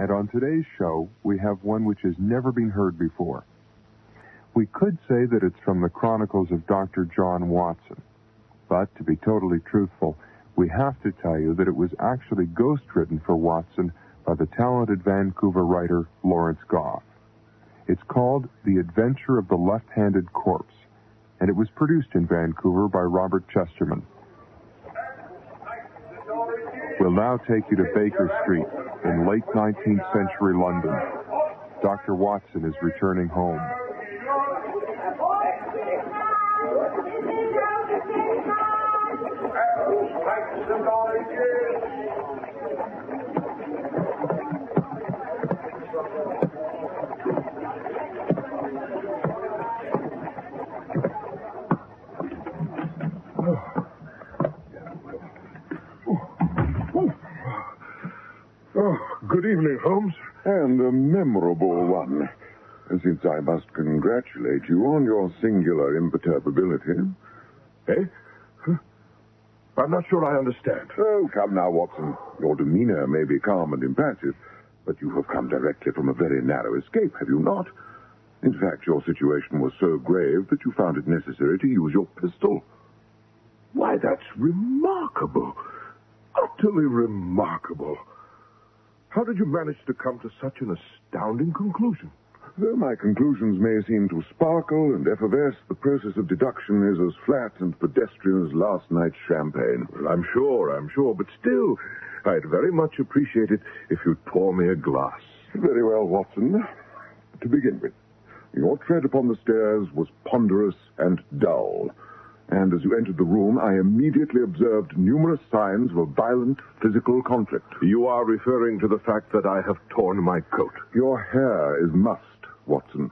And on today's show, we have one which has never been heard before. We could say that it's from the chronicles of Dr. John Watson. But to be totally truthful, we have to tell you that it was actually ghostwritten for Watson by the talented Vancouver writer Laurence Gough. It's called The Adventure of the Left-Handed Corpse, and it was produced in Vancouver by Robert Chesterman. We'll now take you to Baker Street in late 19th century London. Dr. Watson is returning home. Good evening, Holmes. And a memorable one, since I must congratulate you on your singular imperturbability. Eh? Huh? I'm not sure I understand. Oh, come now, Watson. Your demeanor may be calm and impassive, but you have come directly from a very narrow escape, have you not? In fact, your situation was so grave that you found it necessary to use your pistol. Why, that's remarkable. Utterly remarkable. How did you manage to come to such an astounding conclusion? Though my conclusions may seem to sparkle and effervesce, the process of deduction is as flat and pedestrian as last night's champagne. Well, I'm sure, but still, I'd very much appreciate it if you'd pour me a glass. Very well, Watson. To begin with, your tread upon the stairs was ponderous and dull. And as you entered the room, I immediately observed numerous signs of a violent physical conflict. You are referring to the fact that I have torn my coat. Your hair is mussed, Watson.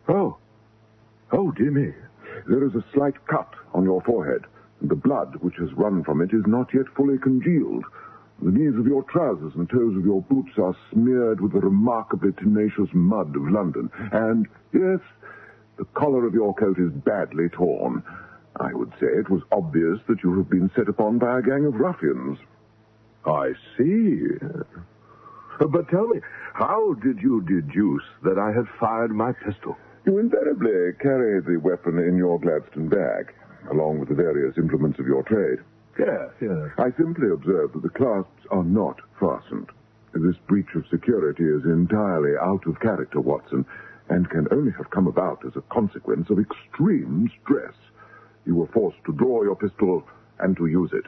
Oh, dear me. There is a slight cut on your forehead, and the blood which has run from it is not yet fully congealed. The knees of your trousers and toes of your boots are smeared with the remarkably tenacious mud of London. And, yes, the collar of your coat is badly torn. I would say it was obvious that you have been set upon by a gang of ruffians. I see. But tell me, how did you deduce that I had fired my pistol? You invariably carry the weapon in your Gladstone bag, along with the various implements of your trade. Yes. I simply observed that the clasps are not fastened. This breach of security is entirely out of character, Watson, and can only have come about as a consequence of extreme stress. You were forced to draw your pistol and to use it.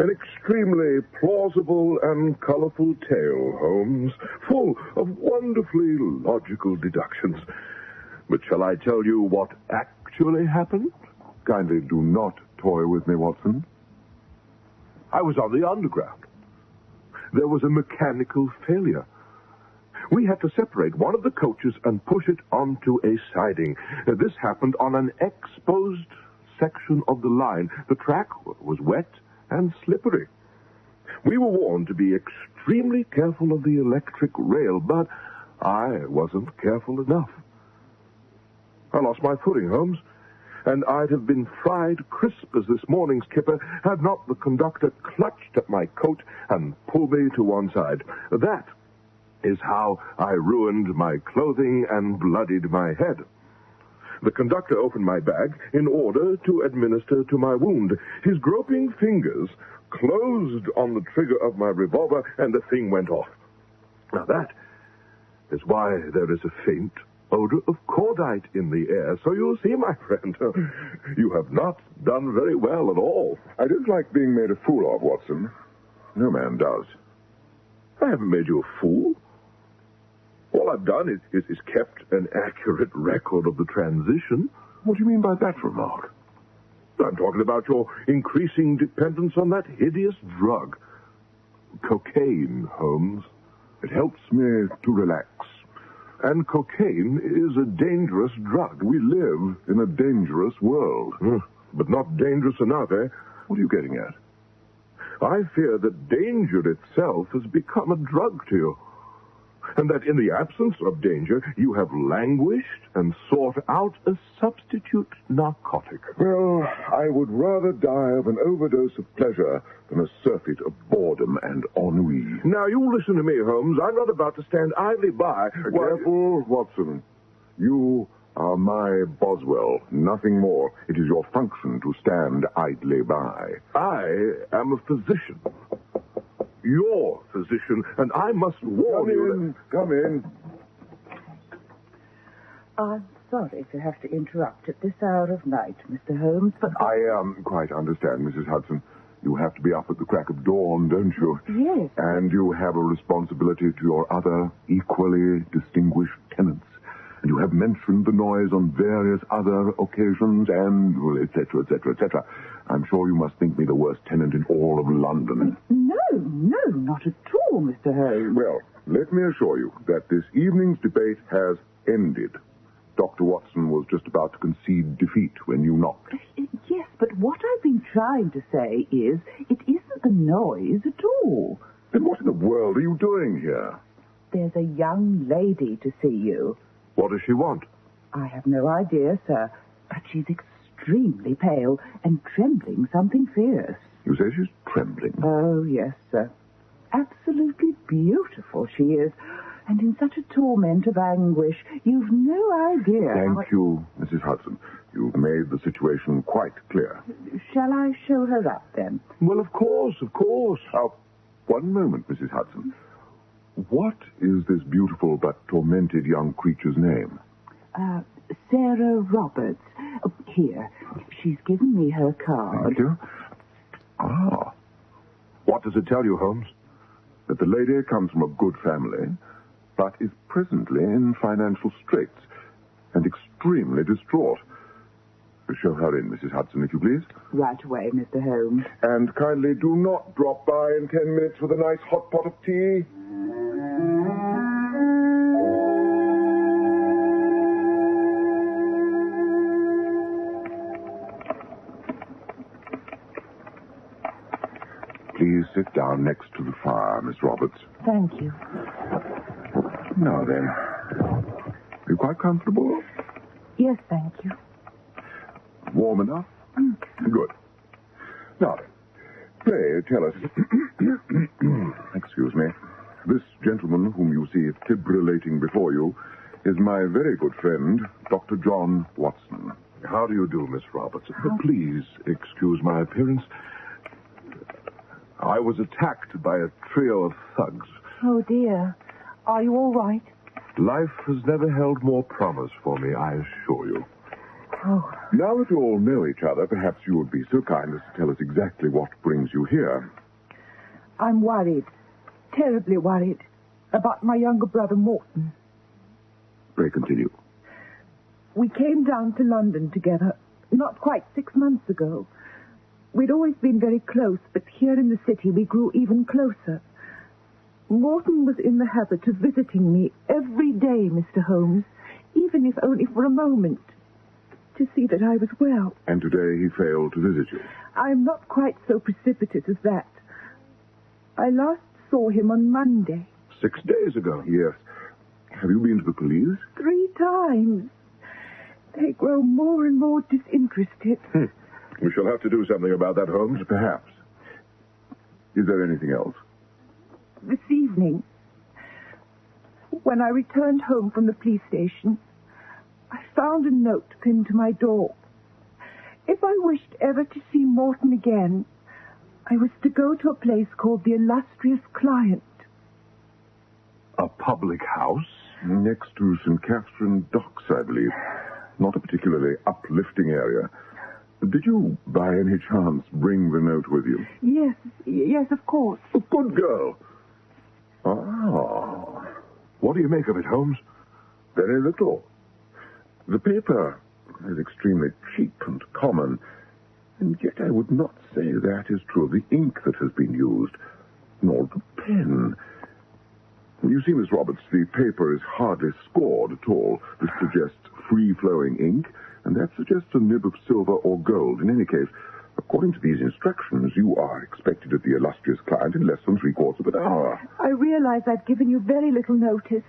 An extremely plausible and colorful tale, Holmes, full of wonderfully logical deductions. But shall I tell you what actually happened? Kindly do not toy with me, Watson. I was on the Underground. There was a mechanical failure. We had to separate one of the coaches and push it onto a siding. This happened on an exposed section of the line. The track was wet and slippery. We were warned to be extremely careful of the electric rail, but I wasn't careful enough. I lost my footing, Holmes, and I'd have been fried crisp as this morning's kipper had not the conductor clutched at my coat and pulled me to one side. That is how I ruined my clothing and bloodied my head. The conductor opened my bag in order to administer to my wound. His groping fingers closed on the trigger of my revolver, and the thing went off. Now that is why there is a faint odor of cordite in the air. So you see, my friend, you have not done very well at all. I don't like being made a fool of, Watson. No man does. I haven't made you a fool. All I've done is kept an accurate record of the transition. What do you mean by that remark? I'm talking about your increasing dependence on that hideous drug. Cocaine, Holmes. It helps me to relax. And cocaine is a dangerous drug. We live in a dangerous world. But not dangerous enough, eh? What are you getting at? I fear that danger itself has become a drug to you. and that in the absence of danger, you have languished and sought out a substitute narcotic. Well, I would rather die of an overdose of pleasure than a surfeit of boredom and ennui. Now, you listen to me, Holmes. I'm not about to stand idly by. Careful, Watson. You are my Boswell, nothing more. It is your function to stand idly by. I am a physician. Your physician, and I must warn you that... Come in. I'm sorry to have to interrupt at this hour of night, Mr. Holmes, but... I quite understand, Mrs. Hudson. You have to be up at the crack of dawn, don't you? Yes. And you have a responsibility to your other equally distinguished tenants. And you have mentioned the noise on various other occasions and, well, et cetera, et cetera, et cetera. I'm sure you must think me the worst tenant in all of London. No, not at all, Mr. Holmes. Well, let me assure you that this evening's debate has ended. Dr. Watson was just about to concede defeat when you knocked. Yes, but what I've been trying to say is it isn't the noise at all. Then what in the world are you doing here? There's a young lady to see you. What does she want? I have no idea, sir, but she's extremely pale and trembling something fierce. You say she's trembling? Oh, yes, sir. Absolutely beautiful she is, and in such a torment of anguish, you've no idea. Thank you, Mrs. Hudson. You've made the situation quite clear. Shall I show her up, then? Well, of course. One moment, Mrs. Hudson. What is this beautiful but tormented young creature's name? Sarah Roberts. Oh, here. She's given me her card. Thank you. What does it tell you, Holmes? That the lady comes from a good family, but is presently in financial straits and extremely distraught. Show her in, Mrs. Hudson, if you please. Right away, Mr. Holmes. And kindly do not drop by in 10 minutes with a nice hot pot of tea. Please sit down next to the fire, Miss Roberts. Thank you. Now then, are you quite comfortable? Yes, thank you. Warm enough? Good. Now then, pray tell us... Excuse me. This gentleman whom you see fibrillating before you is my very good friend, Dr. John Watson. How do you do, Miss Roberts? Please excuse my appearance. I was attacked by a trio of thugs. Oh, dear. Are you all right? Life has never held more promise for me, I assure you. Oh. Now that you all know each other, perhaps you would be so kind as to tell us exactly what brings you here. I'm worried. Terribly worried. About my younger brother, Morton. Pray continue. We came down to London together, not quite 6 months ago. We'd always been very close, but here in the city we grew even closer. Morton was in the habit of visiting me every day, Mr. Holmes, even if only for a moment, to see that I was well. And today he failed to visit you? I'm not quite so precipitous as that. I last saw him on Monday. 6 days ago? Yes. Have you been to the police? 3 times. They grow more and more disinterested. We shall have to do something about that, Holmes. Perhaps. Is there anything else? This evening, when I returned home from the police station, I found a note pinned to my door. If I wished ever to see Morton again, I was to go to a place called the Illustrious Client. A public house? Next to St. Catherine Docks, I believe. Not a particularly uplifting area. Did you, by any chance, bring the note with you? Yes, of course. A good girl. What do you make of it, Holmes? Very little. The paper is extremely cheap and common, and yet I would not say that is true of the ink that has been used, nor the pen. You see, Miss Roberts, the paper is hardly scored at all. This suggests free-flowing ink, and that suggests a nib of silver or gold. In any case, According to these instructions, you are expected at the illustrious client in less than 3/4 of an hour. I realize I've given you very little notice.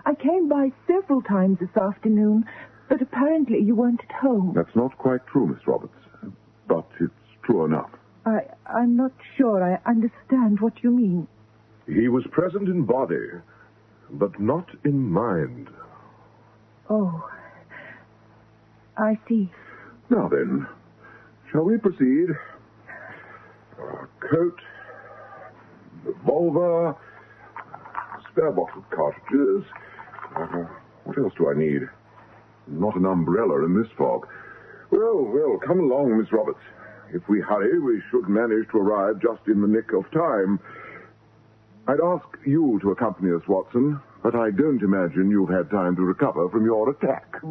I came by several times this afternoon, but apparently you weren't at home. That's not quite true, Miss Roberts, but it's true enough. I'm not sure I understand what you mean. He was present in body, but not in mind. Oh, I see. Now then, shall we proceed? Coat, revolver, spare box of cartridges. What else do I need? Not an umbrella in this fog. Well, come along, Miss Roberts. If we hurry, we should manage to arrive just in the nick of time. I'd ask you to accompany us, Watson, but I don't imagine you've had time to recover from your attack.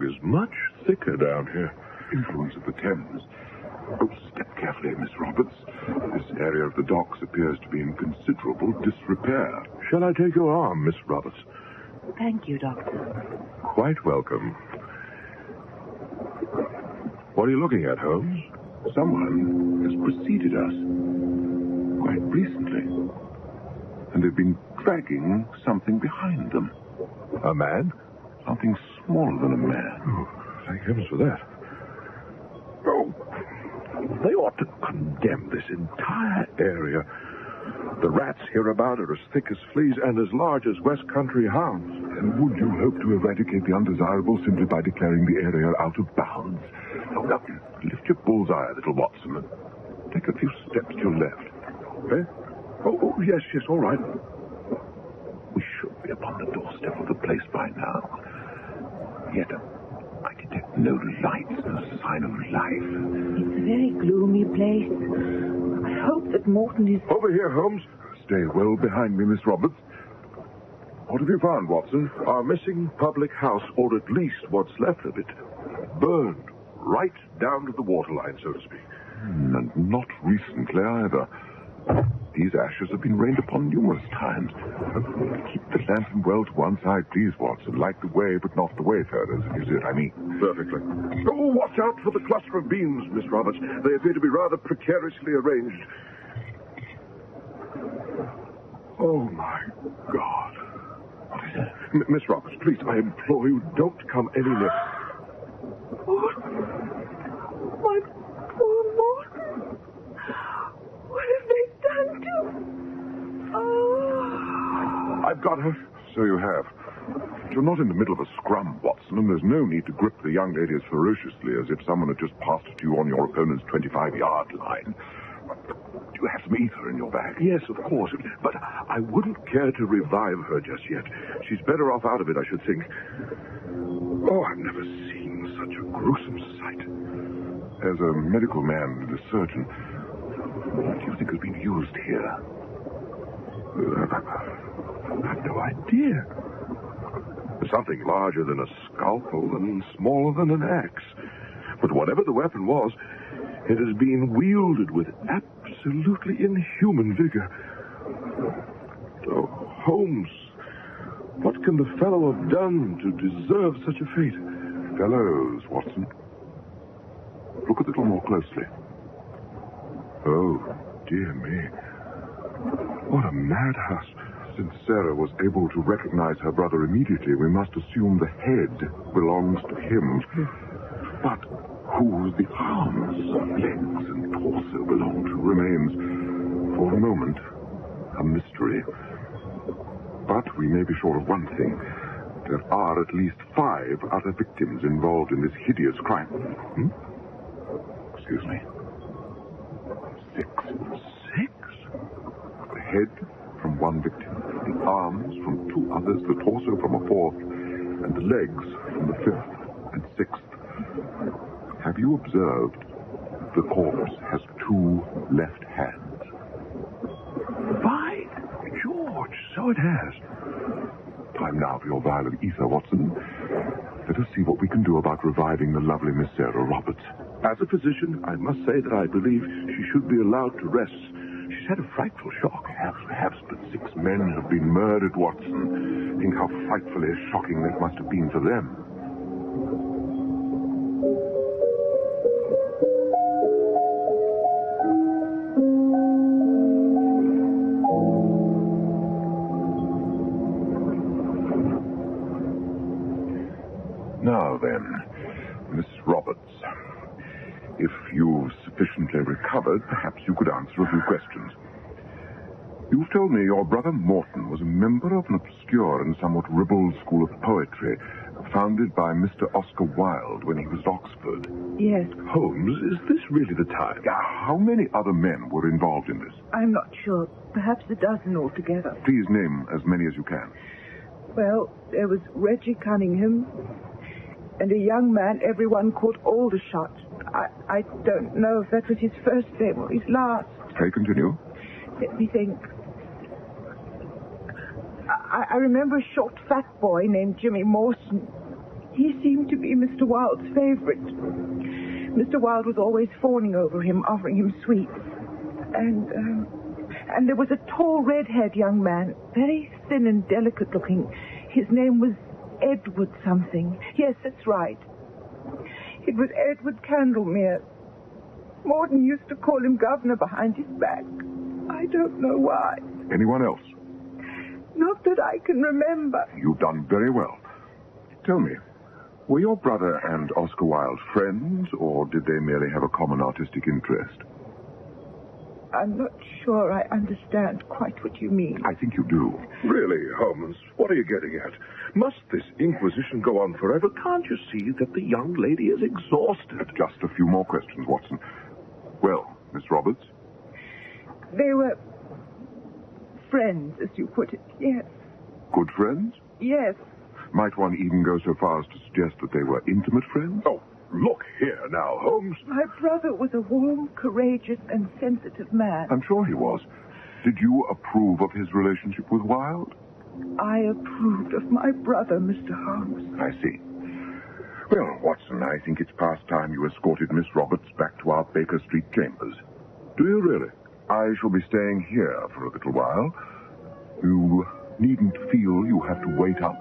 Is much thicker down here. Influence of the Thames. Oh, step carefully, Miss Roberts. This area of the docks appears to be in considerable disrepair. Shall I take your arm, Miss Roberts? Thank you, Doctor. Quite welcome. What are you looking at, Holmes? Someone has preceded us quite recently, and they've been dragging something behind them. A man? Something smaller than a man. Oh, thank heavens for that. Oh, they ought to condemn this entire area. The rats hereabout are as thick as fleas and as large as West Country hounds. And would you hope to eradicate the undesirable simply by declaring the area out of bounds? Oh, now, lift your bullseye, little Watson, and take a few steps to your left. Eh? Oh, yes, all right. We should be upon the doorstep of the place by now. Yet, I detect no lights, no sign of life. It's a very gloomy place. I hope that Morton is... Over here, Holmes. Stay well behind me, Miss Roberts. What have you found, Watson? Our missing public house, or at least what's left of it. Burned right down to the waterline, so to speak. And not recently either. These ashes have been rained upon numerous times. Keep the lantern well to one side, please, Watson. Light the way, but not the wayfarers, if you see what I mean. Perfectly. Oh, watch out for the cluster of beams, Miss Roberts. They appear to be rather precariously arranged. Oh, my God. What is it? Miss Roberts, please, I implore you, don't come any nearer. Oh, my poor Morton. What have they done to... Oh. I've got her. So you have. But you're not in the middle of a scrum, Watson, and there's no need to grip the young lady as ferociously as if someone had just passed you on your opponent's 25-yard line. Do you have some ether in your bag? Yes, of course. But I wouldn't care to revive her just yet. She's better off out of it, I should think. Oh, I've never seen such a gruesome sight. As a medical man and a surgeon, what do you think has been used here? I have no idea. Something larger than a scalpel and smaller than an axe. But whatever the weapon was, it has been wielded with absolutely inhuman vigor. Oh, Holmes, what can the fellow have done to deserve such a fate? Fellows, Watson. Look a little more closely. Oh, dear me. What a madhouse. Since Sarah was able to recognize her brother immediately, we must assume the head belongs to him. But who the arms, legs, and torso belong to remains, for the moment, a mystery. But we may be sure of one thing. There are at least 5 other victims involved in this hideous crime. Excuse me. 6. 6? The head from one victim, the arms from 2 others, the torso from a 4th, and the legs from the 5th and 6th. Have you observed the corpse has 2 left hands? By George, so it has. time now for your vial of ether, Watson. Let us see what we can do about reviving the lovely Miss Sarah Roberts. As a physician, I must say that I believe she should be allowed to rest. She's had a frightful shock. Perhaps, but 6 men have been murdered, Watson. Think how frightfully shocking that must have been for them. Now then, Miss Roberts, if you've sufficiently recovered, perhaps you could answer a few questions. You've told me your brother Morton was a member of an obscure and somewhat ribald school of poetry founded by Mr. Oscar Wilde when he was at Oxford. Yes. Holmes, is this really the time? How many other men were involved in this? I'm not sure. Perhaps a dozen altogether. Please name as many as you can. Well, there was Reggie Cunningham and a young man everyone called Aldershot. I don't know if that was his first name or his last. Okay, continue. Let me think. I remember a short, fat boy named Jimmy Mawson. He seemed to be Mr. Wilde's favorite. Mr. Wilde was always fawning over him, offering him sweets. And there was a tall, red-haired young man, very thin and delicate-looking. His name was Edward something. Yes, that's right. It was Edward Cantlemere. Morton used to call him governor behind his back. I don't know why. Anyone else? Not that I can remember. You've done very well. Tell me, were your brother and Oscar Wilde friends, or did they merely have a common artistic interest? I'm not sure I understand quite what you mean. I think you do. Really, Holmes, what are you getting at? Must this inquisition go on forever? Can't you see that the young lady is exhausted? Just a few more questions, Watson. Well, Miss Roberts? They were friends, as you put it, yes. Good friends? Yes. Might one even go so far as to suggest that they were intimate friends? Oh, look here now, Holmes. My brother was a warm, courageous, and sensitive man. I'm sure he was. Did you approve of his relationship with Wilde? I approved of my brother, Mr. Holmes. I see. Well, Watson, I think it's past time you escorted Miss Roberts back to our Baker Street chambers. Do you really? I shall be staying here for a little while. You needn't feel you have to wait up.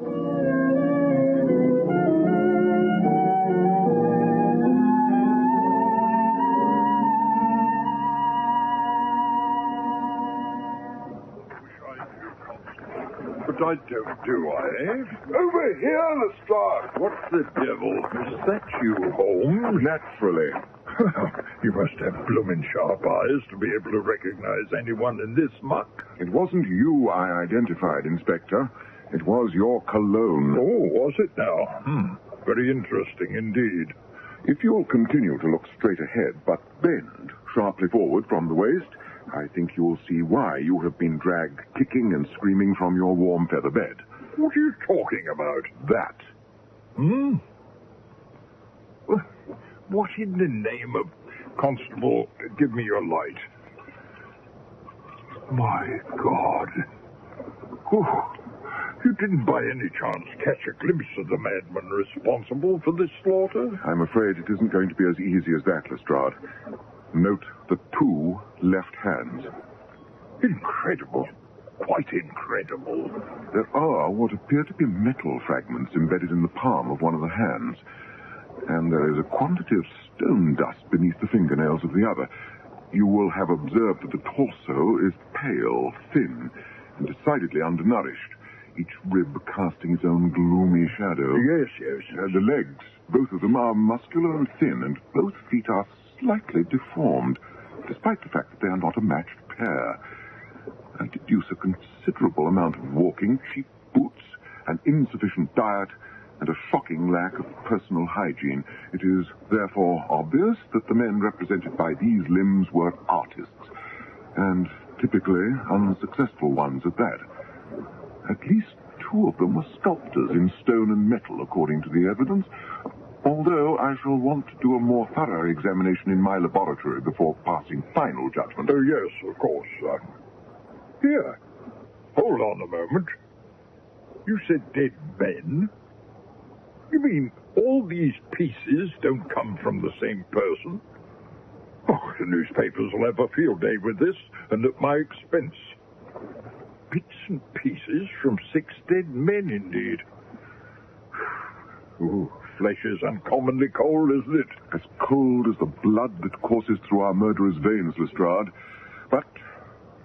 But I don't, do I? Over here, Lestrade. What the devil? Is that you, Holmes? Naturally. You must have bloomin' sharp eyes to be able to recognize anyone in this muck. It wasn't you I identified, Inspector. It was your cologne. Oh, was it now? Very interesting indeed. If you'll continue to look straight ahead, but bend sharply forward from the waist, I think you'll see why you have been dragged kicking and screaming from your warm feather bed. What are you talking about? That. What in the name of... Constable, give me your light. My God. Oh, you didn't by any chance catch a glimpse of the madman responsible for this slaughter? I'm afraid it isn't going to be as easy as that, Lestrade. Note the 2 left hands. Incredible. Quite incredible. There are what appear to be metal fragments embedded in the palm of one of the hands. And there is a quantity of stone dust beneath the fingernails of the other. You will have observed that the torso is pale, thin, and decidedly undernourished, each rib casting its own gloomy shadow. Yes. The legs, both of them, are muscular and thin, and both feet are slightly deformed, despite the fact that they are not a matched pair. I deduce a considerable amount of walking, cheap boots, an insufficient diet, and a shocking lack of personal hygiene. It is therefore obvious that the men represented by these limbs were artists, and typically unsuccessful ones at that. At least 2 of them were sculptors in stone and metal, according to the evidence, although I shall want to do a more thorough examination in my laboratory before passing final judgment. Oh, yes, of course. Here, hold on a moment. You said dead men? You mean all these pieces don't come from the same person? Oh, the newspapers will have a field day with this, and at my expense. Bits and pieces from 6 dead men, indeed. Ooh, flesh is uncommonly cold, isn't it? As cold as the blood that courses through our murderer's veins, Lestrade. But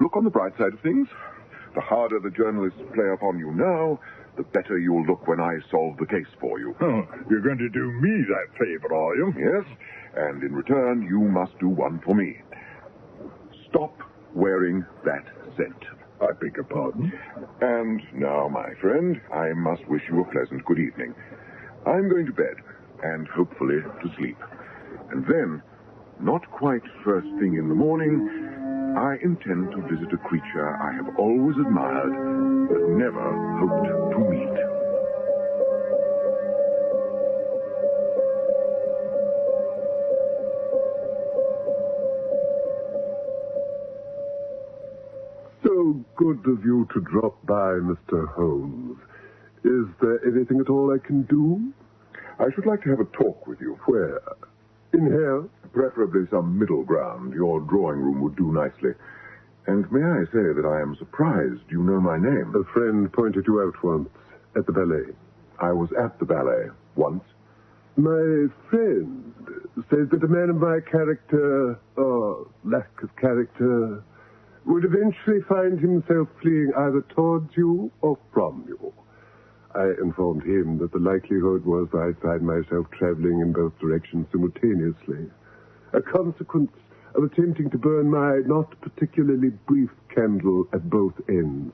look on the bright side of things. The harder the journalists play upon you now, the better you'll look when I solve the case for you. Oh, you're going to do me that favor, are you? Yes, and in return, you must do one for me. Stop wearing that scent. I beg your pardon? And now, my friend, I must wish you a pleasant good evening. I'm going to bed, and hopefully to sleep. And then, not quite first thing in the morning, I intend to visit a creature I have always admired, but never hoped to meet. So good of you to drop by, Mr. Holmes. Is there anything at all I can do? I should like to have a talk with you. Where? In here? Preferably some middle ground. Your drawing room would do nicely. And may I say that I am surprised you know my name. A friend pointed you out once at the ballet. I was at the ballet once. My friend says that a man of my character, or lack of character, would eventually find himself fleeing either towards you or from you. I informed him that the likelihood was that I'd find myself traveling in both directions simultaneously, a consequence of attempting to burn my not particularly brief candle at both ends.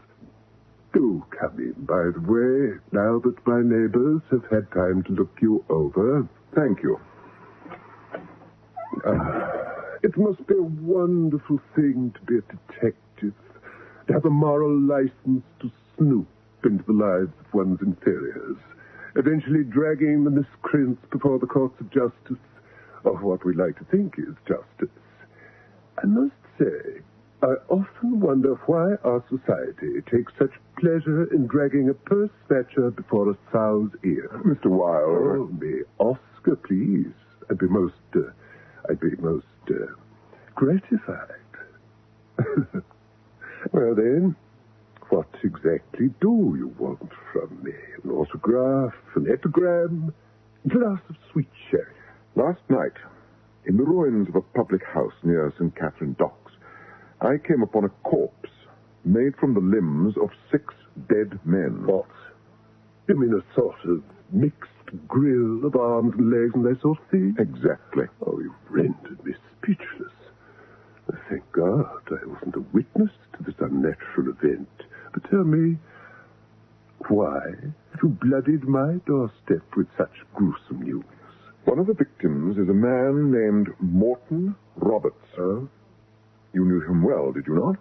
Do come in, by the way, now that my neighbors have had time to look you over. Thank you. It must be a wonderful thing to be a detective, to have a moral license to snoop into the lives of one's inferiors, eventually dragging the miscreants before the courts of justice, or what we like to think is justice. I must say, I often wonder why our society takes such pleasure in dragging a purse snatcher before a sow's ear. Mr. Wilde. Oh, me, Oscar, please. I'd be most gratified. Well, then, what exactly do you want from me? An autograph, an epigram, a glass of sweet sherry? Last night, in the ruins of a public house near St. Catherine Docks, I came upon a corpse made from the limbs of 6 dead men. What? You mean a sort of mixed grill of arms and legs and that sort of thing? Exactly. Oh, you've rendered me speechless. Thank God I wasn't a witness to this unnatural event. But tell me, why have you bloodied my doorstep with such gruesome news? One of the victims is a man named Morton Roberts. Oh? You knew him well, did you not?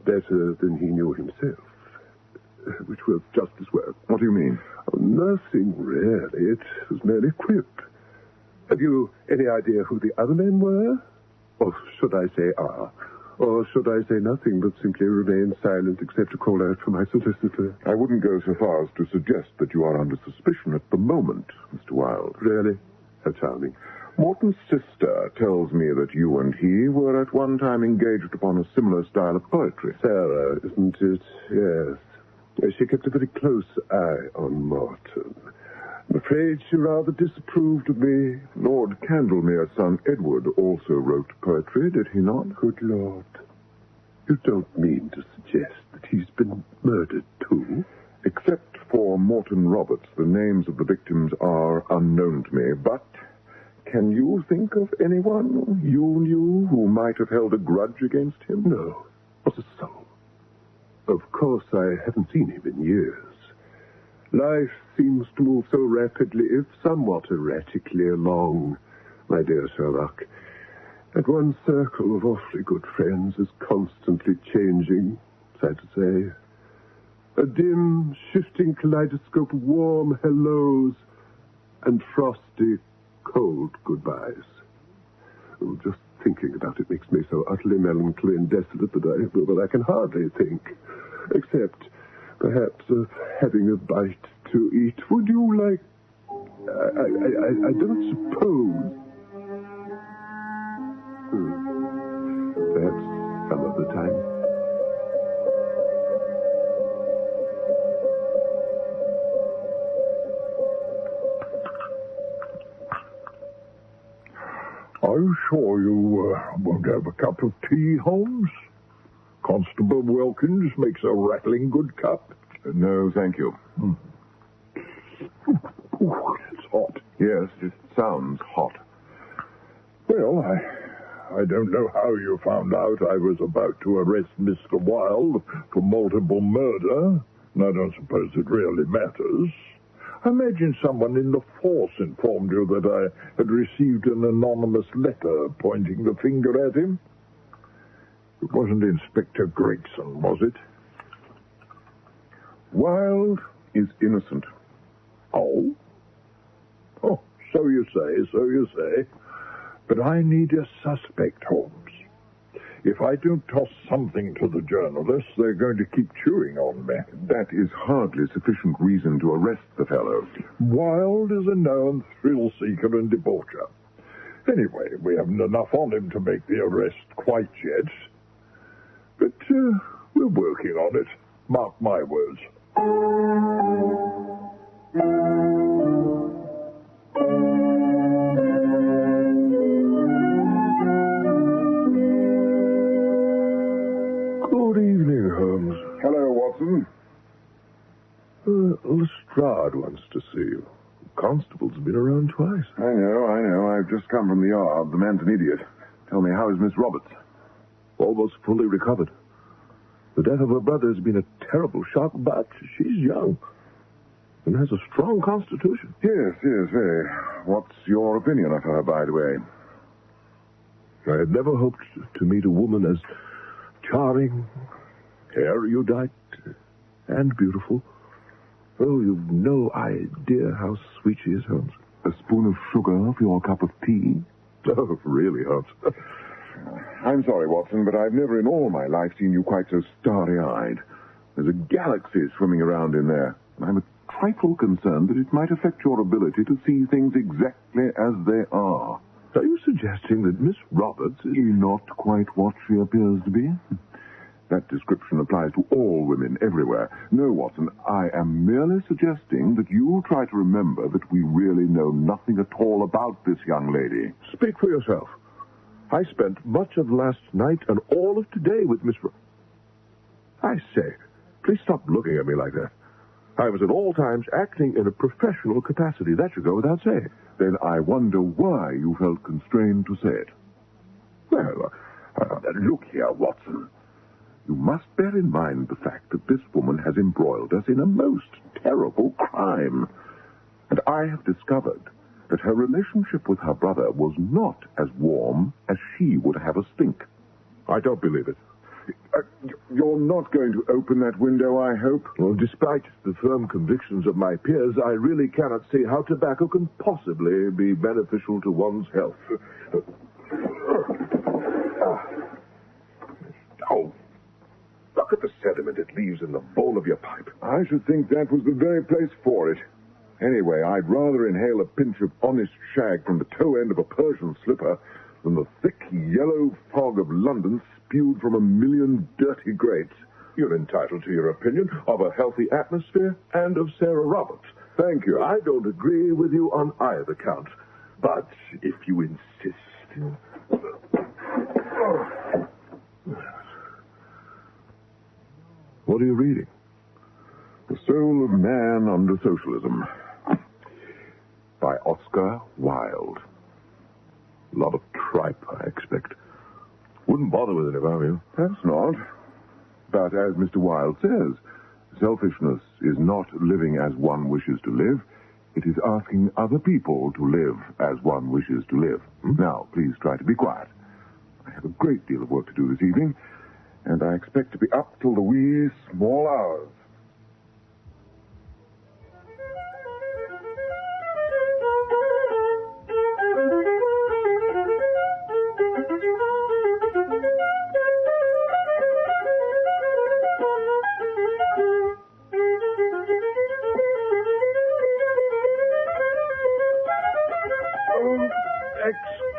Better than he knew himself. Which was just as well. What do you mean? Oh, nothing, really. It was merely quip. Have you any idea who the other men were? Or should I say are? Or should I say nothing but simply remain silent except to call out for my solicitor? I wouldn't go so far as to suggest that you are under suspicion at the moment, Mr. Wilde. Really? How charming. Morton's sister tells me that you and he were at one time engaged upon a similar style of poetry. Sarah, isn't it? Yes. She kept a very close eye on Morton. I'm afraid she rather disapproved of me. Lord Cantlemere's son Edward also wrote poetry, did he not? Good Lord. You don't mean to suggest that he's been murdered, too? Except for Morton Roberts, the names of the victims are unknown to me, but can you think of anyone you knew who might have held a grudge against him? No, not a soul. Of course, I haven't seen him in years. Life seems to move so rapidly, if somewhat erratically, along, my dear Sherlock. And one circle of awfully good friends is constantly changing, sad to say. A dim, shifting kaleidoscope of warm hellos and frosty, cold goodbyes. Oh, just thinking about it makes me so utterly melancholy and desolate that I can hardly think. Except perhaps of having a bite to eat. Would you like... I don't suppose... Perhaps some other time. Are you sure you won't have a cup of tea, Holmes? Constable Wilkins makes a rattling good cup. No, thank you. Ooh, it's hot. Yes, it sounds hot. Well, I don't know how you found out I was about to arrest Mr. Wilde for multiple murder, and I don't suppose it really matters. I imagine someone in the force informed you that I had received an anonymous letter pointing the finger at him. It wasn't Inspector Gregson, was it? Wilde is innocent. Oh? Oh, so you say. But I need a suspect, Holmes. If I don't toss something to the journalists, they're going to keep chewing on me. That is hardly sufficient reason to arrest the fellow. Wilde is a known thrill-seeker and debaucher. Anyway, we haven't enough on him to make the arrest quite yet. But we're working on it. Mark my words. Good evening, Holmes. Hello, Watson. Lestrade wants to see you. The constable's been around twice. I know. I've just come from the yard. The man's an idiot. Tell me, how is Miss Roberts? Almost fully recovered. The death of her brother has been a terrible shock, but she's young and has a strong constitution. Yes, very. What's your opinion of her, by the way? I had never hoped to meet a woman as charming, erudite, and beautiful. Oh, you've no idea how sweet she is, Holmes. A spoon of sugar for your cup of tea? Oh, really, Holmes? I'm sorry, Watson, but I've never in all my life seen you quite so starry-eyed. There's a galaxy swimming around in there. I'm a trifle concerned that it might affect your ability to see things exactly as they are. Are you suggesting that Miss Roberts is... Not quite what she appears to be? That description applies to all women everywhere. No, Watson, I am merely suggesting that you try to remember that we really know nothing at all about this young lady. Speak for yourself. I spent much of last night and all of today with Miss I say, please stop looking at me like that. I was at all times acting in a professional capacity. That should go without saying. Then I wonder why you felt constrained to say it. Well, look here, Watson. You must bear in mind the fact that this woman has embroiled us in a most terrible crime. And I have discovered that her relationship with her brother was not as warm as she would have us think. I don't believe it. You're not going to open that window, I hope? Well, despite the firm convictions of my peers, I really cannot see how tobacco can possibly be beneficial to one's health. Oh, look at the sediment it leaves in the bowl of your pipe. I should think that was the very place for it. Anyway, I'd rather inhale a pinch of honest shag from the toe end of a Persian slipper than the thick yellow fog of London spewed from a million dirty grates. You're entitled to your opinion of a healthy atmosphere and of Sarah Roberts. Thank you. I don't agree with you on either count. But if you insist... What are you reading? The Soul of Man Under Socialism by Oscar Wilde. A lot of tripe, I expect. Wouldn't bother with it if I were you. Perhaps not. But as Mr. Wilde says, selfishness is not living as one wishes to live. It is asking other people to live as one wishes to live. Now, please try to be quiet. I have a great deal of work to do this evening, and I expect to be up till the wee small hours.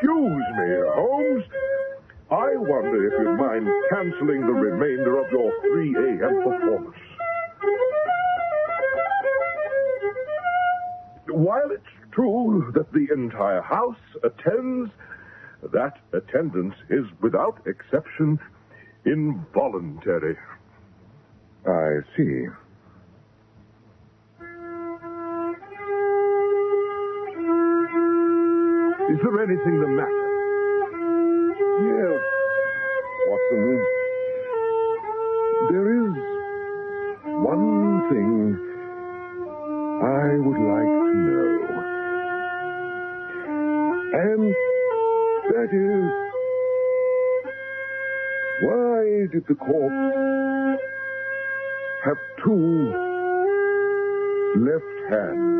Excuse me, Holmes. I wonder if you'd mind cancelling the remainder of your 3 a.m. performance. While it's true that the entire house attends, that attendance is without exception involuntary. I see. Is there anything the matter? Yes, Watson. There is one thing I would like to know. And that is, why did the corpse have 2 left hands?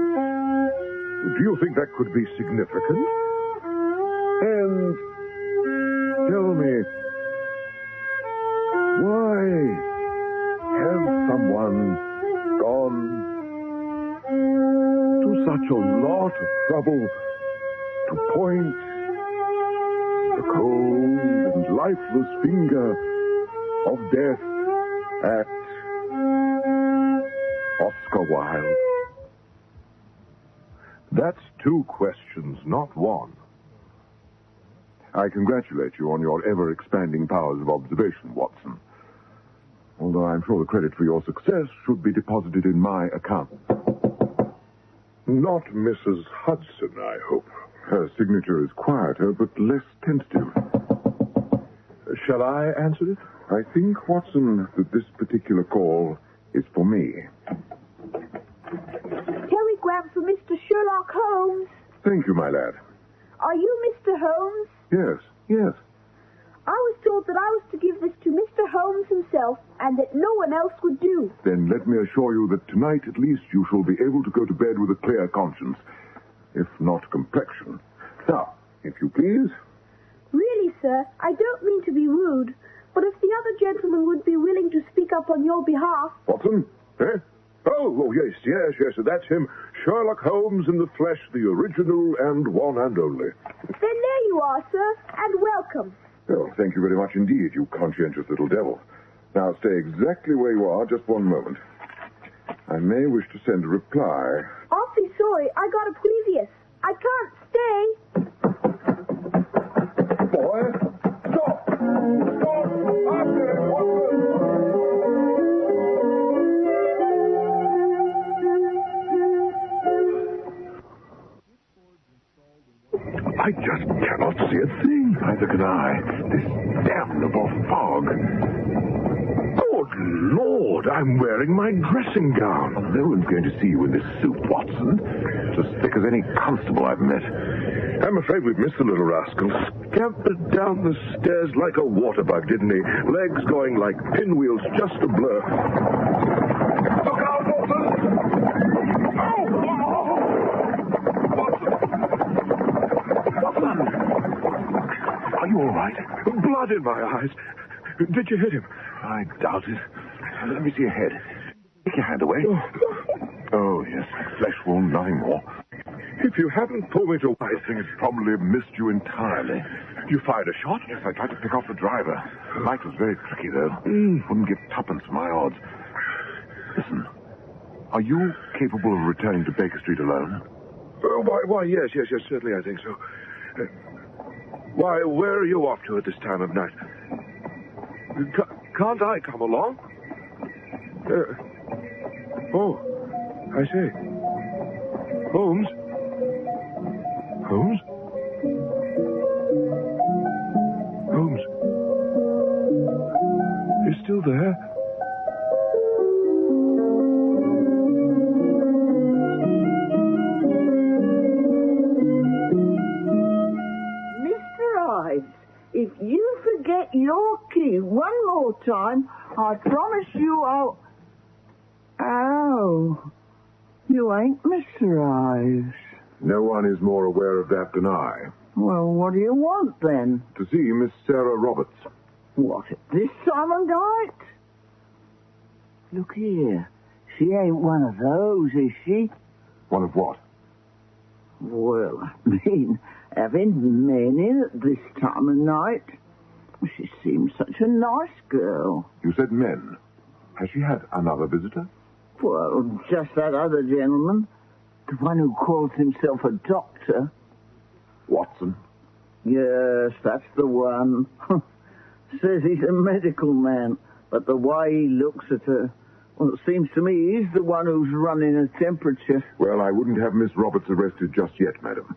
Do you think that could be significant? And tell me, why has someone gone to such a lot of trouble to point the cold and lifeless finger of death at Oscar Wilde? That's 2 questions, not 1. I congratulate you on your ever-expanding powers of observation, Watson. Although I'm sure the credit for your success should be deposited in my account. Not Mrs. Hudson, I hope. Her signature is quieter, but less tentative. Shall I answer it? I think, Watson, that this particular call is for me. Telegram for Mr. Sherlock Holmes. Thank you, my lad. Are you Mr. Holmes? Yes. I was told that I was to give this to Mr. Holmes himself and that no one else would do. Then let me assure you that tonight at least you shall be able to go to bed with a clear conscience, if not complexion. Now, if you please. Really, sir, I don't mean to be rude, but if the other gentleman would be willing to speak up on your behalf... Watson? Eh? Oh, yes. That's him. Sherlock Holmes in the flesh, the original and one and only. Then there you are, sir, and welcome. Oh, thank you very much indeed, you conscientious little devil. Now, stay exactly where you are, just one moment. I may wish to send a reply. Awfully sorry, I got a previous. I can't stay. Boy, stop! Stop! After it, Watson! I just cannot see a thing. Neither can I. This damnable fog. Good Lord, I'm wearing my dressing gown. No one's going to see you in this suit, Watson. It's as thick as any constable I've met. I'm afraid we've missed the little rascal. Scampered down the stairs like a water bug, didn't he? Legs going like pinwheels, just a blur. Look out, Watson! Are you all right? Blood in my eyes. Did you hit him? I doubt it. Let me see your head. Take your hand away. Oh, yes. Flesh wound, nothing more. If you hadn't pulled me to... I think it's probably missed you entirely. You fired a shot? Yes, I tried to pick off the driver. The light was very tricky, though. Wouldn't give tuppence for my odds. Listen, are you capable of returning to Baker Street alone? Why, yes, certainly I think so. Why, where are you off to at this time of night? Can't I come along? I say. Holmes? Holmes? Holmes? You're still there? If you forget your key one more time, I promise you I'll... Oh, you ain't Mr. Ives. No one is more aware of that than I. Well, what do you want, then? To see Miss Sarah Roberts. What, at this time of night? Look here, she ain't one of those, is she? One of what? Well, I mean, having men in at this time of night. She seems such a nice girl. You said men. Has she had another visitor? Well, just that other gentleman. The one who calls himself a doctor. Watson? Yes, that's the one. Says he's a medical man, but the way he looks at her, well, it seems to me he's the one who's running a temperature. Well, I wouldn't have Miss Roberts arrested just yet, madam.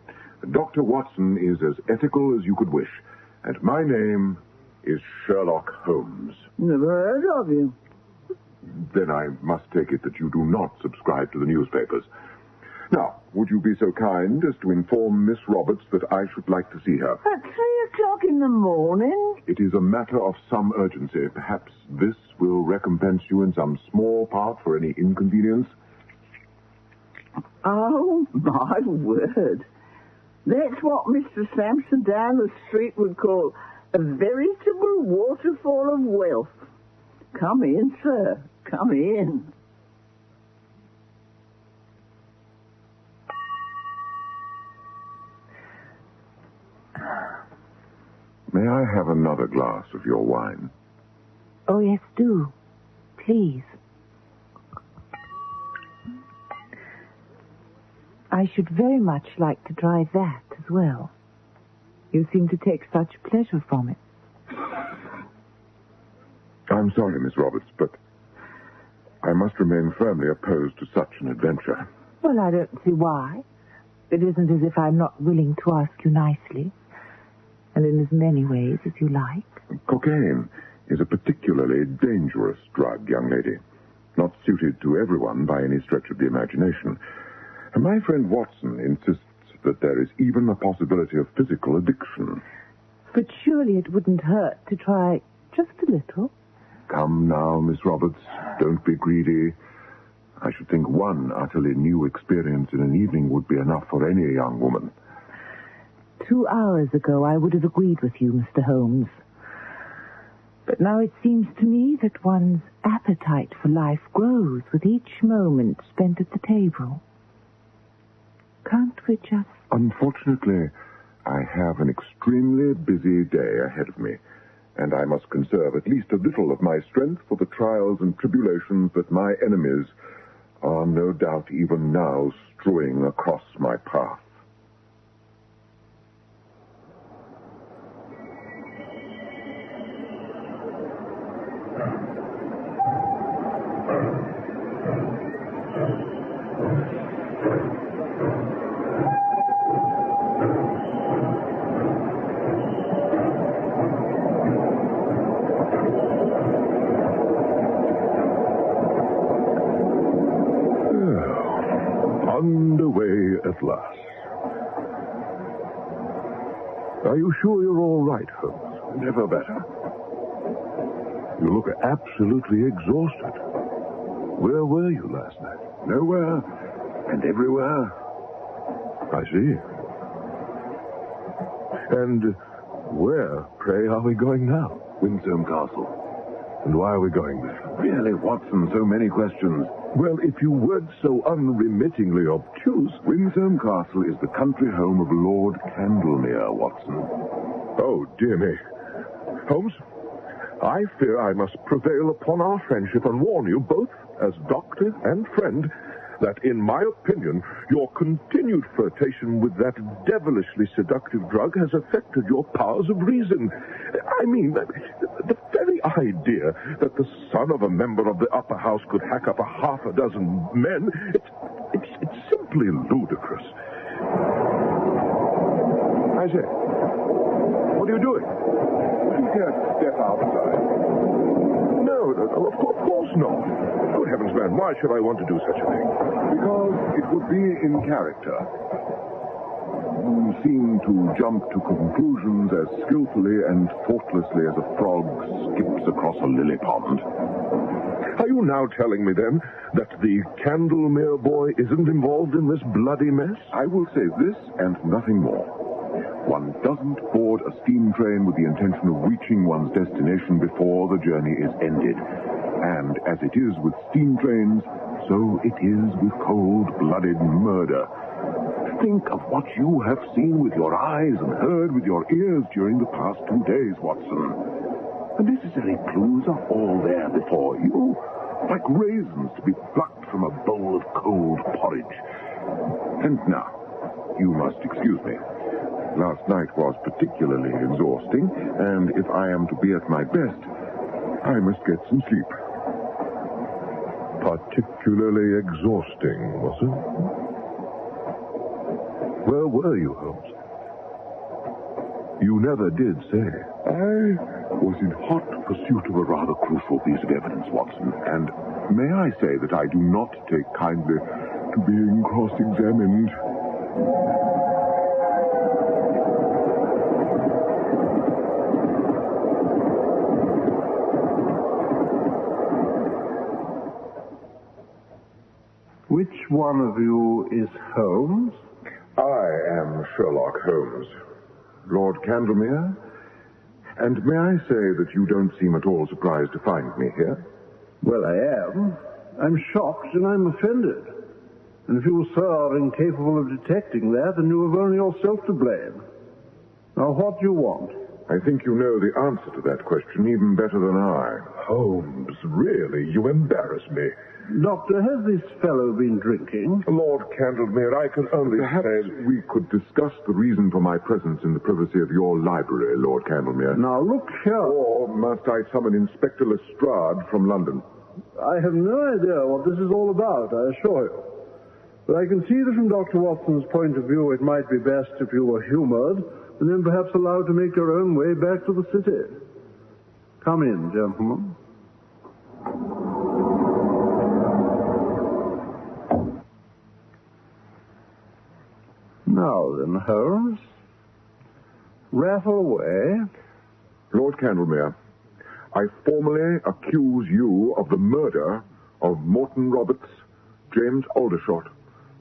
Dr. Watson is as ethical as you could wish, and my name is Sherlock Holmes. Never heard of you. Then I must take it that you do not subscribe to the newspapers. Now, would you be so kind as to inform Miss Roberts that I should like to see her? At 3 o'clock in the morning? It is a matter of some urgency. Perhaps this will recompense you in some small part for any inconvenience. Oh, my word. That's what Mr. Sampson down the street would call a veritable waterfall of wealth. Come in, sir. Come in. May I have another glass of your wine? Oh, yes, do. Please. I should very much like to try that as well. You seem to take such pleasure from it. I'm sorry, Miss Roberts, but I must remain firmly opposed to such an adventure. Well, I don't see why. It isn't as if I'm not willing to ask you nicely, and in as many ways as you like. Cocaine is a particularly dangerous drug, young lady. Not suited to everyone by any stretch of the imagination. And my friend Watson insists that there is even a possibility of physical addiction. But surely it wouldn't hurt to try just a little. Come now, Miss Roberts. Don't be greedy. I should think one utterly new experience in an evening would be enough for any young woman. 2 hours ago, I would have agreed with you, Mr. Holmes. But now it seems to me that one's appetite for life grows with each moment spent at the table. Can't we just... Unfortunately, I have an extremely busy day ahead of me, and I must conserve at least a little of my strength for the trials and tribulations that my enemies are no doubt even now strewing across my path. Underway at last. Are you sure you're all right, Holmes? Never better. You look absolutely exhausted. Where were you last night? Nowhere and everywhere. I see. And where, pray, are we going now? Winsome Castle. And why are we going there? Really, Watson, so many questions. Well, if you weren't so unremittingly obtuse... Winsome Castle is the country home of Lord Cantlemere, Watson. Oh, dear me. Holmes, I fear I must prevail upon our friendship and warn you, both as doctor and friend, that, in my opinion, your continued flirtation with that devilishly seductive drug has affected your powers of reason. I mean, the very idea that the son of a member of the upper house could hack up half a dozen men, it's simply ludicrous. I say, what are you doing? You can't step outside. No, of course not. Good heavens, man, why should I want to do such a thing? Because it would be in character. You seem to jump to conclusions as skillfully and thoughtlessly as a frog skips across a lily pond. Are you now telling me, then, that the Cantlemere boy isn't involved in this bloody mess? I will say this and nothing more. One doesn't board a steam train with the intention of reaching one's destination before the journey is ended. And as it is with steam trains, so it is with cold-blooded murder. Think of what you have seen with your eyes and heard with your ears during the past 2 days, Watson. The necessary clues are all there before you, like raisins to be plucked from a bowl of cold porridge. And now, you must excuse me. Last night was particularly exhausting, and if I am to be at my best, I must get some sleep. Particularly exhausting, was it? Where were you, Holmes? You never did say. I was in hot pursuit of a rather crucial piece of evidence, Watson, and may I say that I do not take kindly to being cross-examined. Which one of you is Holmes? I am Sherlock Holmes. Lord Cantlemere? And may I say that you don't seem at all surprised to find me here? Well, I am. I'm shocked and I'm offended. And if you, sir, are incapable of detecting that, then you have only yourself to blame. Now, what do you want? I think you know the answer to that question even better than I. Holmes, really, you embarrass me. Doctor, has this fellow been drinking? Lord Cantlemere, I can only Perhaps say... we could discuss the reason for my presence in the privacy of your library, Lord Cantlemere. Now, look here. Or must I summon Inspector Lestrade from London? I have no idea what this is all about, I assure you. But I can see that from Dr. Watson's point of view, it might be best if you were humored, and then perhaps allowed to make your own way back to the city. Come in, gentlemen. Now then, Holmes, rattle away. Lord Cantlemere, I formally accuse you of the murder of Morton Roberts, James Aldershot,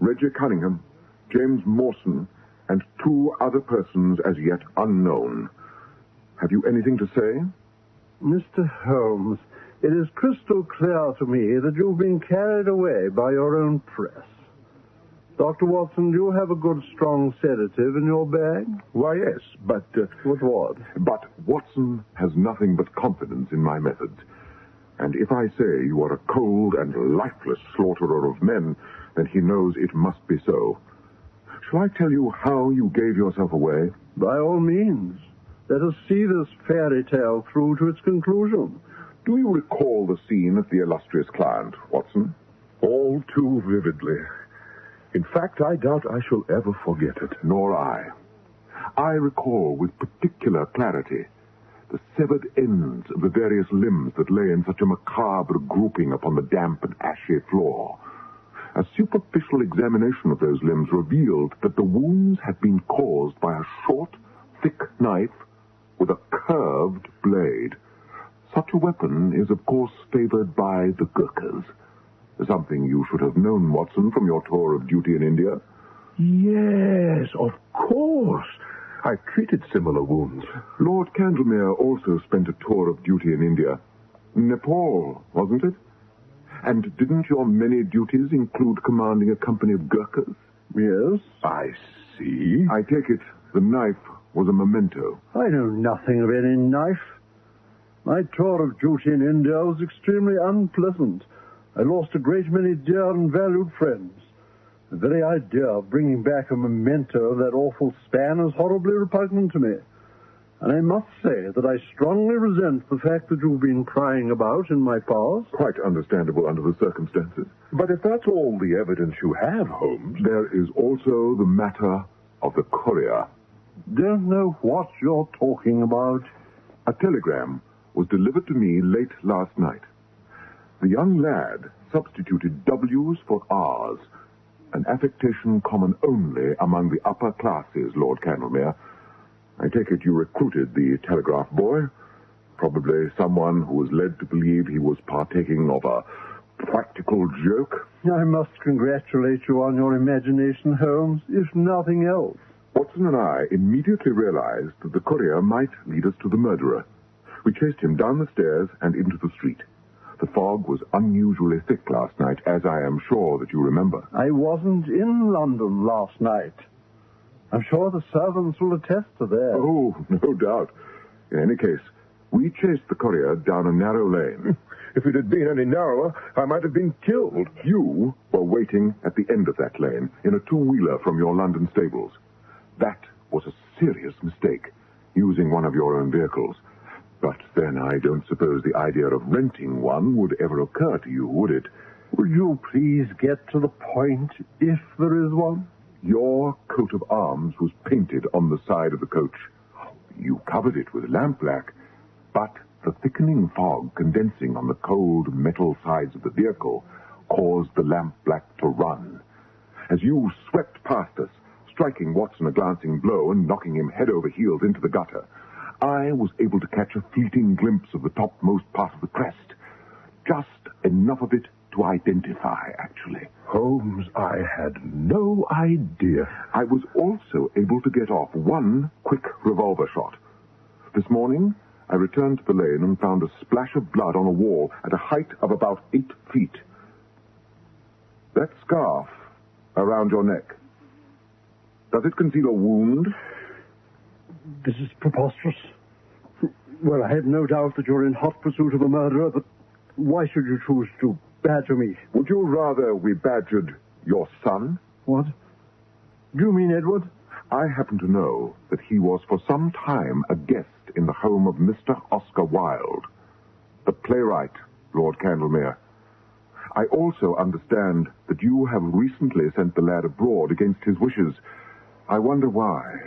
Reggie Cunningham, James Mawson, and 2 other persons as yet unknown. Have you anything to say? Mr. Holmes, it is crystal clear to me that you've been carried away by your own press. Dr. Watson, do you have a good, strong sedative in your bag? Why, yes, but... With what? But Watson has nothing but confidence in my methods. And if I say you are a cold and lifeless slaughterer of men, then he knows it must be so. Shall I tell you how you gave yourself away? By all means. Let us see this fairy tale through to its conclusion. Do you recall the scene of the illustrious client, Watson? All too vividly. In fact, I doubt I shall ever forget it. Nor I. I recall with particular clarity the severed ends of the various limbs that lay in such a macabre grouping upon the damp and ashy floor. A superficial examination of those limbs revealed that the wounds had been caused by a short, thick knife with a curved blade. Such a weapon is, of course, favored by the Gurkhas. Something you should have known, Watson, from your tour of duty in India. Yes, of course. I've treated similar wounds. Lord Cantlemere also spent a tour of duty in India. Nepal, wasn't it? And didn't your many duties include commanding a company of Gurkhas? Yes. I see. I take it the knife was a memento. I know nothing of any knife. My tour of duty in India was extremely unpleasant. I lost a great many dear and valued friends. The very idea of bringing back a memento of that awful span is horribly repugnant to me. And I must say that I strongly resent the fact that you've been prying about in my past. Quite understandable under the circumstances. But if that's all the evidence you have, Holmes... There is also the matter of the courier. Don't know what you're talking about. A telegram was delivered to me late last night. The young lad substituted W's for R's, an affectation common only among the upper classes, Lord Cantlemere. I take it you recruited the telegraph boy, probably someone who was led to believe he was partaking of a practical joke. I must congratulate you on your imagination, Holmes, if nothing else. Watson and I immediately realized that the courier might lead us to the murderer. We chased him down the stairs and into the street. The fog was unusually thick last night, as I am sure that you remember. I wasn't in London last night. I'm sure the servants will attest to that. Oh, no doubt. In any case, we chased the courier down a narrow lane. If it had been any narrower, I might have been killed. You were waiting at the end of that lane in a two-wheeler from your London stables. That was a serious mistake, using one of your own vehicles. But then I don't suppose the idea of renting one would ever occur to you, would it? Would you please get to the point, if there is one? Your coat of arms was painted on the side of the coach. You covered it with lampblack, but the thickening fog condensing on the cold metal sides of the vehicle caused the lampblack to run. As you swept past us, striking Watson a glancing blow and knocking him head over heels into the gutter, I was able to catch a fleeting glimpse of the topmost part of the crest. Just enough of it to identify, actually. Holmes, I had no idea. I was also able to get off one quick revolver shot. This morning, I returned to the lane and found a splash of blood on a wall at a height of about 8 feet. That scarf around your neck, does it conceal a wound? This is preposterous. Well, I have no doubt that you're in hot pursuit of a murderer, but why should you choose to badger me? Would you rather we badgered your son? What? Do you mean Edward? I happen to know that he was for some time a guest in the home of Mr. Oscar Wilde, the playwright, Lord Cantlemere. I also understand that you have recently sent the lad abroad against his wishes. I wonder why.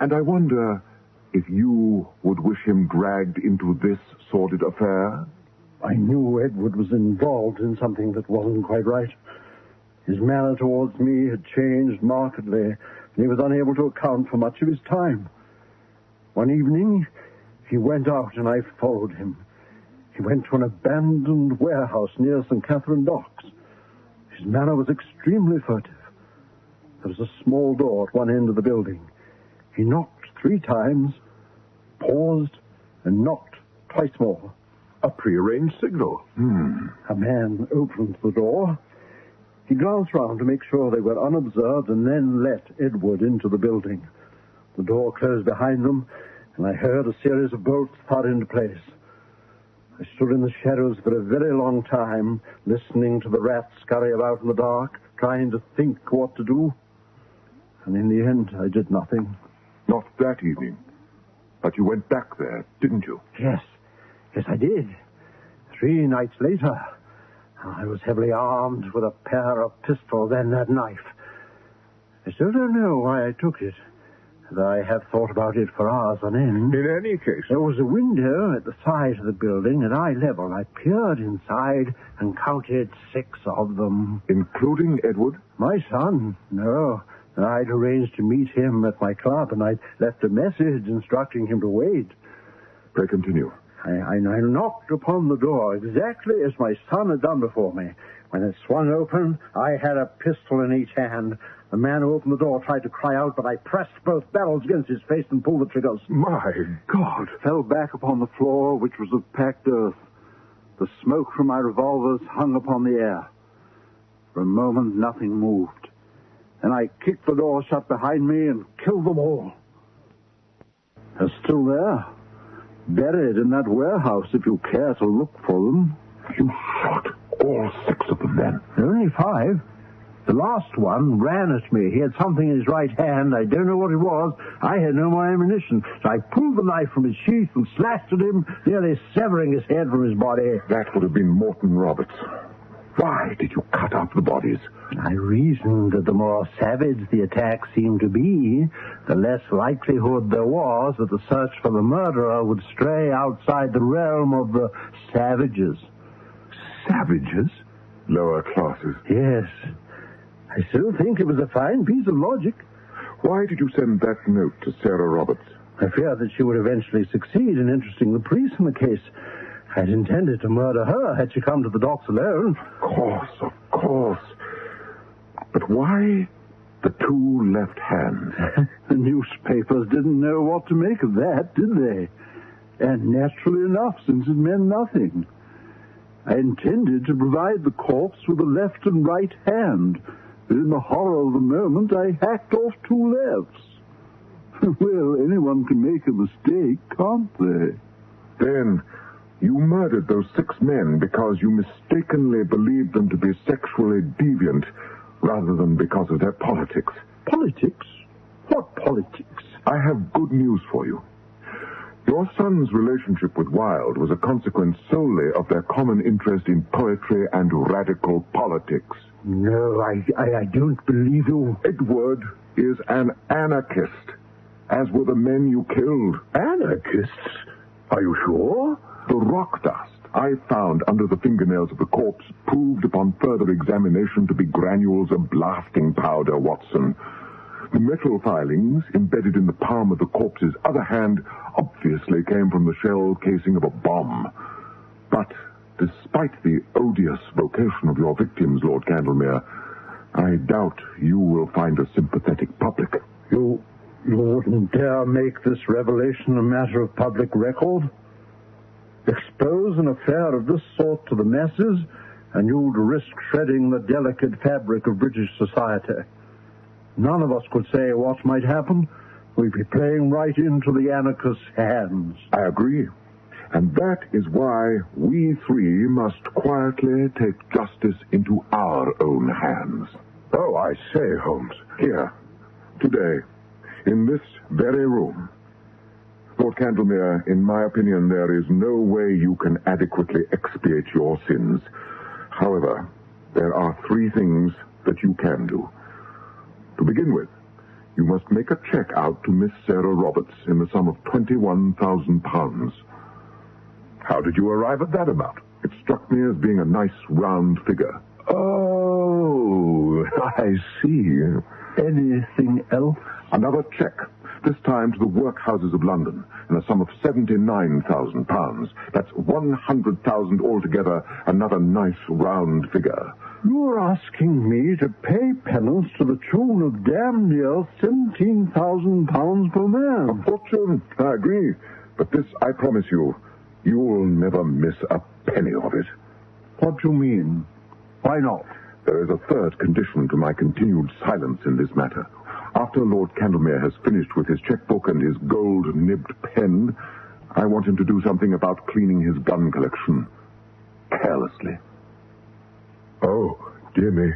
And I wonder if you would wish him dragged into this sordid affair. I knew Edward was involved in something that wasn't quite right. His manner towards me had changed markedly, and he was unable to account for much of his time. One evening, he went out, and I followed him. He went to an abandoned warehouse near St. Catherine Docks. His manner was extremely furtive. There was a small door at one end of the building. He knocked 3 times, paused, and knocked twice more. A prearranged signal. A man opened the door. He glanced round to make sure they were unobserved and then let Edward into the building. The door closed behind them, and I heard a series of bolts thud into place. I stood in the shadows for a very long time, listening to the rats scurry about in the dark, trying to think what to do. And in the end, I did nothing. Not that evening. But you went back there, didn't you? Yes, I did. 3 nights later, I was heavily armed with a pair of pistols and that knife. I still don't know why I took it, as I have thought about it for hours on end. In any case, There was a window at the side of the building at eye level. I peered inside and counted 6 of them. Including Edward? My son? No. I'd arranged to meet him at my club, and I'd left a message instructing him to wait. Pray continue. I knocked upon the door exactly as my son had done before me. When it swung open, I had a pistol in each hand. The man who opened the door tried to cry out, but I pressed both barrels against his face and pulled the triggers. my God. Fell back upon the floor, which was of packed earth. The smoke from my revolvers hung upon the air. For a moment, nothing moved. Then I kicked the door shut behind me and killed them all. They're still there, buried in that warehouse, if you care to look for them. You shot all 6 of them then? Only 5. The last one ran at me. He had something in his right hand. I don't know what it was. I had no more ammunition. So I pulled the knife from his sheath and slashed at him, nearly severing his head from his body. That would have been Morton Roberts. Why did you cut up the bodies? I reasoned that the more savage the attack seemed to be, the less likelihood there was that the search for the murderer would stray outside the realm of the savages. Savages? Lower classes. Yes. I still think it was a fine piece of logic. Why did you send that note to Sarah Roberts? I feared that she would eventually succeed in interesting the police in the case. I'd intended to murder her had she come to the docks alone. Of course. But why the 2 left hands? The newspapers didn't know what to make of that, did they? And naturally enough, since it meant nothing. I intended to provide the corpse with a left and right hand, but in the horror of the moment I hacked off 2 lefts. Well, anyone can make a mistake, can't they? Then you murdered those 6 men because you mistakenly believed them to be sexually deviant rather than because of their politics. Politics? What politics? I have good news for you. Your son's relationship with Wilde was a consequence solely of their common interest in poetry and radical politics. No, I don't believe you. Edward is an anarchist, as were the men you killed. Anarchists? Are you sure? The rock dust I found under the fingernails of the corpse proved upon further examination to be granules of blasting powder, Watson. The metal filings embedded in the palm of the corpse's other hand obviously came from the shell casing of a bomb. But despite the odious vocation of your victims, Lord Cantlemere, I doubt you will find a sympathetic public. You wouldn't dare make this revelation a matter of public record? Expose an affair of this sort to the masses, and you'd risk shredding the delicate fabric of British society. None of us could say what might happen. We'd be playing right into the anarchists' hands. I agree. And that is why we 3 must quietly take justice into our own hands. Oh, I say, Holmes. Here, today, in this very room. Lord Cantlemere, in my opinion, there is no way you can adequately expiate your sins. However, there are 3 things that you can do. To begin with, you must make a check out to Miss Sarah Roberts in the sum of £21,000. How did you arrive at that amount? It struck me as being a nice round figure. Oh, I see. Anything else? Another check, this time to the workhouses of London, in a sum of £79,000. That's 100,000 altogether, another nice round figure. You're asking me to pay penance to the tune of damn near £17,000 per man. A fortune, I agree. But this, I promise you, you'll never miss a penny of it. What do you mean? Why not? There is a third condition to my continued silence in this matter. After Lord Cantlemere has finished with his checkbook and his gold-nibbed pen, I want him to do something about cleaning his gun collection. Carelessly. Oh, dear me.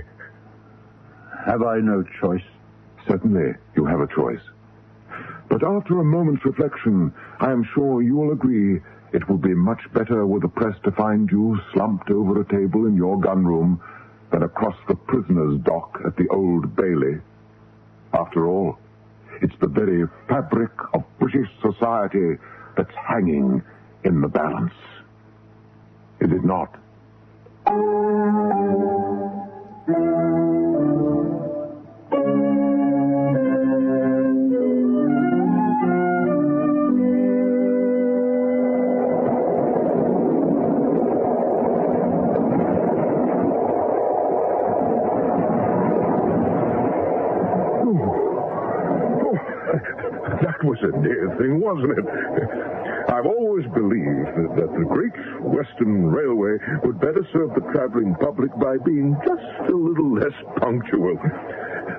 Have I no choice? Certainly, you have a choice. But after a moment's reflection, I am sure you will agree it will be much better were the press to find you slumped over a table in your gun room than across the prisoner's dock at the Old Bailey. After all, it's the very fabric of British society that's hanging in the balance. Is it not? That was a near thing, wasn't it? I've always believed that the Great Western Railway would better serve the traveling public by being just a little less punctual.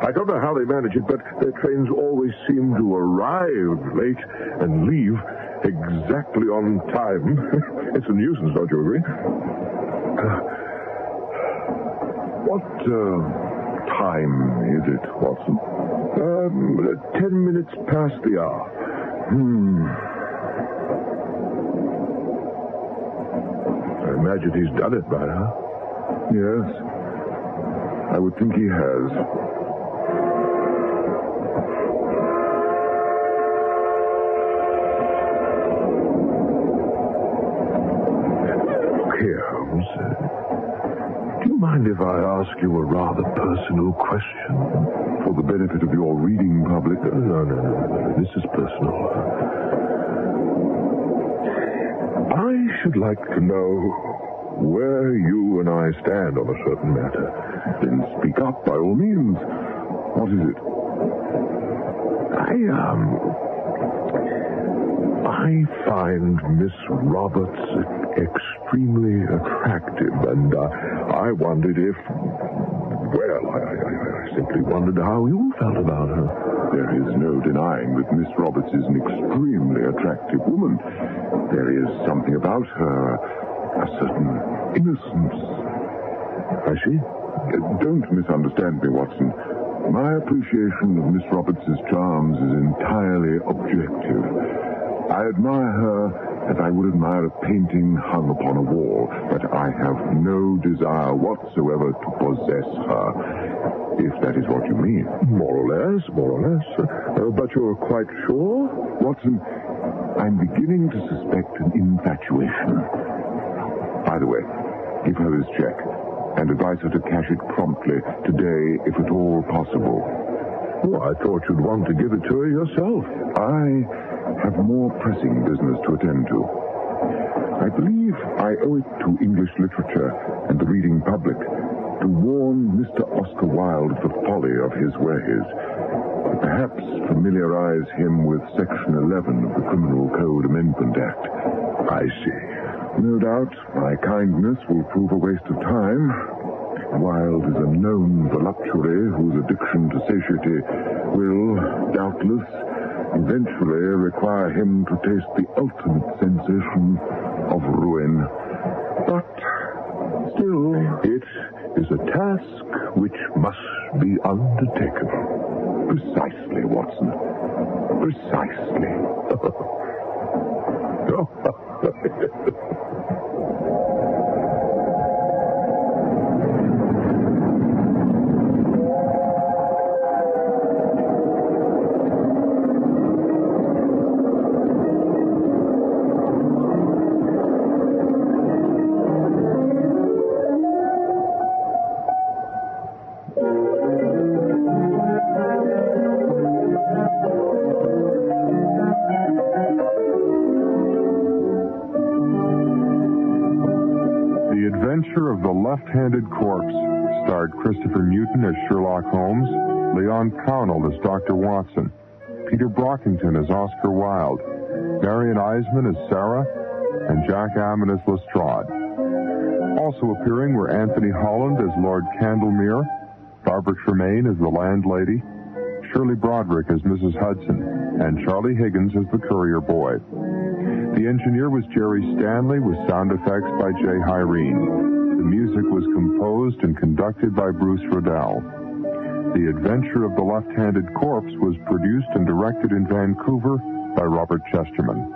I don't know how they manage it, but their trains always seem to arrive late and leave exactly on time. It's a nuisance, don't you agree? What time is it, Watson? 10 minutes past the hour. I imagine he's done it by now. Yes. I would think he has. Look here, Holmes. Do you mind if I ask you a rather personal question? For the benefit of your reading public? No. This is personal. I should like to know where you and I stand on a certain matter. Then speak up, by all means. What is it? I I find Miss Roberts extremely attractive, and I wondered if... Well, I simply wondered how you felt about her. There is no denying that Miss Roberts is an extremely attractive woman. There is something about her, a certain innocence. I see. Don't misunderstand me, Watson. My appreciation of Miss Roberts' charms is entirely objective. I admire her as I would admire a painting hung upon a wall, but I have no desire whatsoever to possess her, if that is what you mean. More or less. But you're quite sure? Watson, I'm beginning to suspect an infatuation. By the way, give her this check and advise her to cash it promptly today, if at all possible. Oh, I thought you'd want to give it to her yourself. I have more pressing business to attend to. I believe I owe it to English literature and the reading public to warn Mr. Oscar Wilde of the folly of his ways, and perhaps familiarize him with Section 11 of the Criminal Code Amendment Act. I see. No doubt my kindness will prove a waste of time. Wilde is a known voluptuary whose addiction to satiety will, doubtless, eventually require him to taste the ultimate sensation of ruin. But still, it is a task which must be undertaken. Precisely, Watson. Precisely. Of the Left-Handed Corpse starred Christopher Newton as Sherlock Holmes, Leon Connell as Dr. Watson, Peter Brockington as Oscar Wilde, Marion Eisman as Sarah, and Jack Ammon as Lestrade. Also appearing were Anthony Holland as Lord Cantlemere, Barbara Tremayne as the landlady, Shirley Broderick as Mrs. Hudson, and Charlie Higgins as the courier boy. The engineer was Jerry Stanley, with sound effects by Jay Hyrene. The music was composed and conducted by Bruce Riddell. The Adventure of the Left-Handed Corpse was produced and directed in Vancouver by Robert Chesterman.